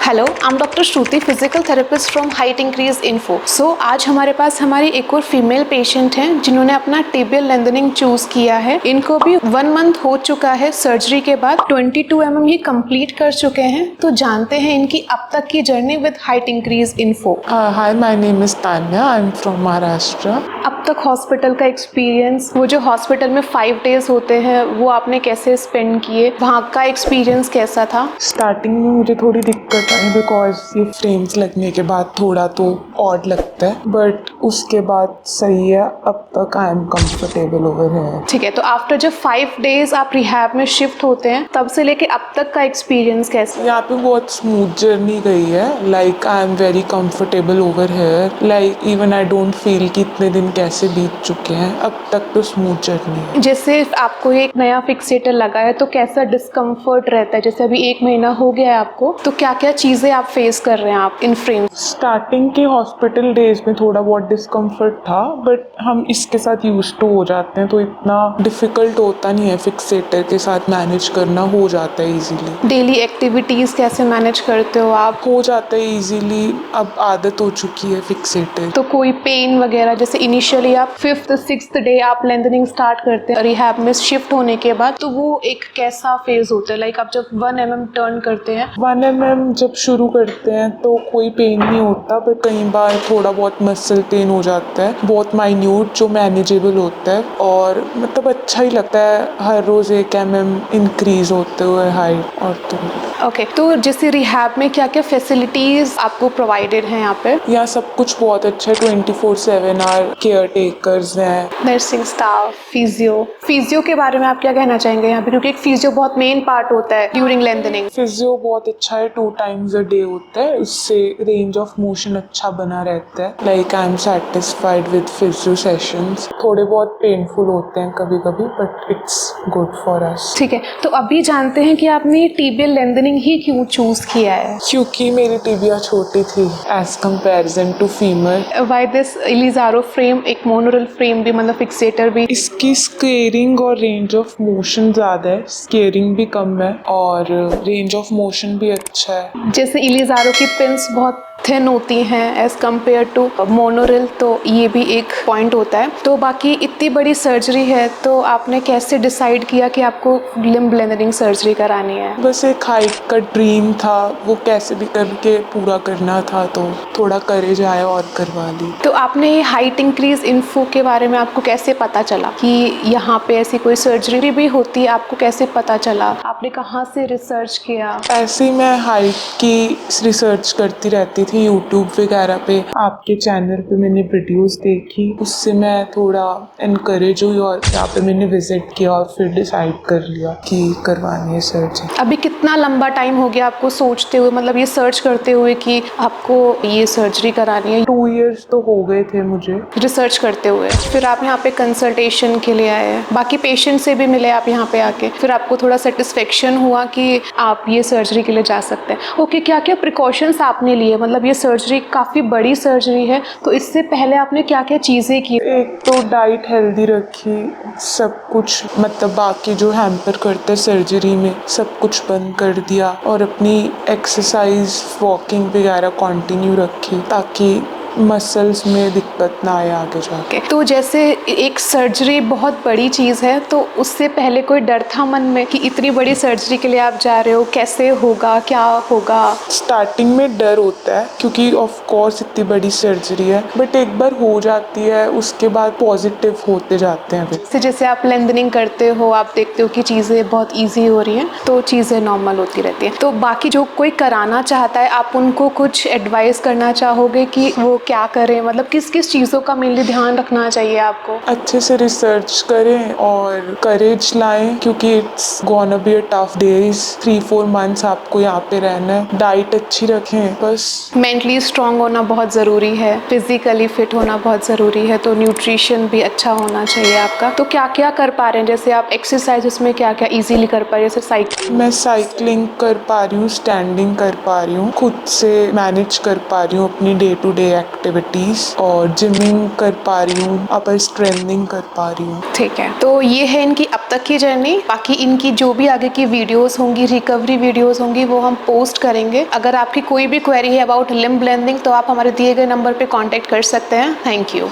Hello, I am doctor Shruti, physical therapist from height increase info. आज हमारे पास हमारी एक और फीमेल पेशेंट हैं जिन्होंने अपना टिबियल लेंथनिंग चूज किया है। इनको भी 1 मंथ हो चुका है सर्जरी के बाद। 22 mm ये कंप्लीट कर चुके हैं। तो जानते हैं इनकी अब तक की journey with height increase info. Hi, my name is Tanya. I'm from Maharashtra. अब तक हॉस्पिटल का एक्सपीरियंस, वो जो हॉस्पिटल में 5 डेज होते हैं वो आपने कैसे स्पेंड किए, वहाँ का एक्सपीरियंस कैसा था? स्टार्टिंग में मुझे थोड़ी दिक्कत आई बिकॉज ये फ्रेम्स लगने के बाद थोड़ा तो ऑड लगता है, बट उसके बाद सही है। अब तक आई एम कंफर्टेबल ओवर है। ठीक है, तो आफ्टर जब 5 डेज आप रिहैब में शिफ्ट होते हैं तब से लेके अब तक का एक्सपीरियंस कैसा? यहाँ पे बहुत स्मूथ जर्नी गई है। Like I am very comfortable over here. Like even I don't feel कि इतने दिन कैसे बीत चुके हैं। अब तक तो स्मूथ जर्नी है। जैसे आपको एक नया फिक्सेटर लगा है तो कैसा डिस्कम्फर्ट रहता है? जैसे अभी 1 महीना हो गया है आपको, तो क्या क्या चीजें आप फेस कर रहे हैं आप इन फ्रेम? स्टार्टिंग के हॉस्पिटल डेज में थोड़ा बहुत डिस्कम्फर्ट था, बट हम इसके साथ यूज टू हो जाते हैं तो इतना डिफिकल्ट होता नहीं है। फिक्सेटर के साथ मैनेज करना हो जाता है इजीली। डेली एक्टिविटीज कैसे मैनेज करते हो आप? हो जाता है इजीली, अब आदत हो चुकी है फिक्सेटर। तो कोई पेन वगैरह? जैसे इनिशियली आप 5th 6th डे आप लेंथनिंग स्टार्ट करते हैं रिहैब में शिफ्ट होने के बाद, तो वो एक कैसा फेज होता है? लाइक आप जब 1 mm टर्न करते हैं, 1 mm जब शुरू करते हैं तो कोई पेन नहीं होता, बट कई बार थोड़ा बहुत मसल पेन हो जाता है, बहुत माइन्यूट जो मैनेजेबल होता है। और मतलब अच्छा ही लगता है हर रोज 1 mm इंक्रीज होते हुए हाइट। और ओके, तो जैसे रिहैब में क्या क्या फैसिलिटीज आपको प्रोवाइडेड हैं यहाँ पे? यहाँ सब कुछ बहुत अच्छा है। 24/7 आवर केयर टेकर्स हैं, नर्सिंग स्टाफ, फिजियो के बारे में आप क्या कहना चाहेंगे यहाँ पे? क्योंकि एक फिजियो बहुत मेन पार्ट होता है ड्यूरिंग लेंथनिंग। फिजियो बहुत अच्छा है। 2 times a day होता है, उससे रेंज ऑफ मोशन अच्छा बना रहता है। Like I am satisfied with physio sessions. थोड़े बहुत पेनफुल होते हैं कभी कभी, but it's good for us. ठीक है, तो अभी जानते हैं कि आपने टिबियल लेंथनिंग ही क्यों चूज किया है? क्योंकि मेरी टिबिया छोटी थी as comparison to femur. Why this Ilizarov frame, एक मोनोरल फ्रेम भी, मतलब फिक्सेटर भी? इसकी स्केयरिंग और रेंज ऑफ मोशन ज़्यादा है, स्केयरिंग भी कम है और रेंज ऑफ मोशन भी अच्छा है। जैसे इलिज़ारो की पिन्स बहुत थिन होती हैं एज कम्पेयर टू मोनोरल, तो ये भी एक पॉइंट होता है। तो बाकी इतनी बड़ी सर्जरी है तो आपने कैसे डिसाइड किया कि आपको लिम्ब लेंथनिंग सर्जरी करानी है? बस एक हाइट का ड्रीम था, वो कैसे भी करके पूरा करना था, तो थोड़ा करेज आया और करवा ली। तो आपने ये हाइट इंक्रीज इन्फो के बारे में आपको कैसे पता चला कि यहाँ पे ऐसी कोई सर्जरी भी होती है? आपको कैसे पता चला? आपने कहाँ से रिसर्च किया? ऐसे ही मैं हाइट की रिसर्च करती रहती थी यूट्यूब वगैरह पे। आपके चैनल पे मैंने वीडियोस देखी, उससे मैं थोड़ा इनकरेज हुई और यहाँ पे मैंने विजिट किया और फिर डिसाइड कर लिया कि करवानी है सर्जरी। अभी कितना लंबा टाइम हो गया आपको सोचते हुए, मतलब ये सर्च करते हुए कि आपको ये सर्जरी करानी है? 2 years तो हो गए थे मुझे रिसर्च करते हुए। फिर आप यहाँ पे कंसल्टेशन के लिए आए, बाकी पेशेंट से भी मिले आप यहाँ पे आके, फिर आपको थोड़ा सेटिस्फेक्शन हुआ कि आप ये सर्जरी के लिए जा सकते हैं। ओके, क्या क्या प्रिकॉशंस आपने लिए? मतलब ये सर्जरी काफ़ी बड़ी सर्जरी है, तो इससे पहले आपने क्या क्या चीज़ें की? एक तो डाइट हेल्दी रखी, सब कुछ मतलब बाकी जो हैम्पर करते सर्जरी में सब कुछ बंद कर दिया और अपनी एक्सरसाइज वॉकिंग वगैरह कंटिन्यू रखी ताकि मसल्स में दिक्कत ना आए आगे जाके। तो जैसे एक सर्जरी बहुत बड़ी चीज़ है, तो उससे पहले कोई डर था मन में कि इतनी बड़ी सर्जरी के लिए आप जा रहे हो, कैसे होगा, क्या होगा? स्टार्टिंग में डर होता है क्योंकि ऑफ कोर्स इतनी बड़ी सर्जरी है, बट एक बार हो जाती है उसके बाद पॉजिटिव होते जाते हैं। जैसे आप लेंथनिंग करते हो, आप देखते हो कि चीज़ें बहुत इजी हो रही हैं, तो चीज़ें नॉर्मल होती रहती हैं। तो बाकी जो कोई कराना चाहता है, आप उनको कुछ एडवाइस करना चाहोगे कि वो क्या करें? मतलब किस किस चीज़ों का मेनली ध्यान रखना चाहिए आपको? अच्छे से रिसर्च करें और करेज लाएं क्योंकि it's gonna be a tough days. 3-4 months आपको यहाँ पे रहना है। डाइट अच्छी रखें बस। मेंटली स्ट्रांग होना बहुत ज़रूरी है, फिजिकली फिट होना बहुत ज़रूरी है, तो न्यूट्रिशन भी अच्छा होना चाहिए आपका। तो क्या क्या कर पा रहे हैं? जैसे आप एक्सरसाइज में क्या क्या ईजीली कर पा रहे हैं? जैसे साइकिल? मैं साइकिलिंग कर पा रही हूँ, स्टैंडिंग कर पा रही हूँ, खुद से मैनेज कर पा रही हूँ अपनी डे टू डे एक्टिविटीज़ और जिमिंग कर पा रही हूँ, अपर स्ट्रेंथनिंग कर पा रही हूँ। ठीक है, तो ये है इनकी अब तक की जर्नी। बाकी इनकी जो भी आगे की वीडियोस होंगी, रिकवरी वीडियोस होंगी, वो हम पोस्ट करेंगे। अगर आपकी कोई भी क्वेरी है अबाउट लिम्ब लेंथनिंग तो आप हमारे दिए गए नंबर पे कांटेक्ट कर सकते हैं। Thank you.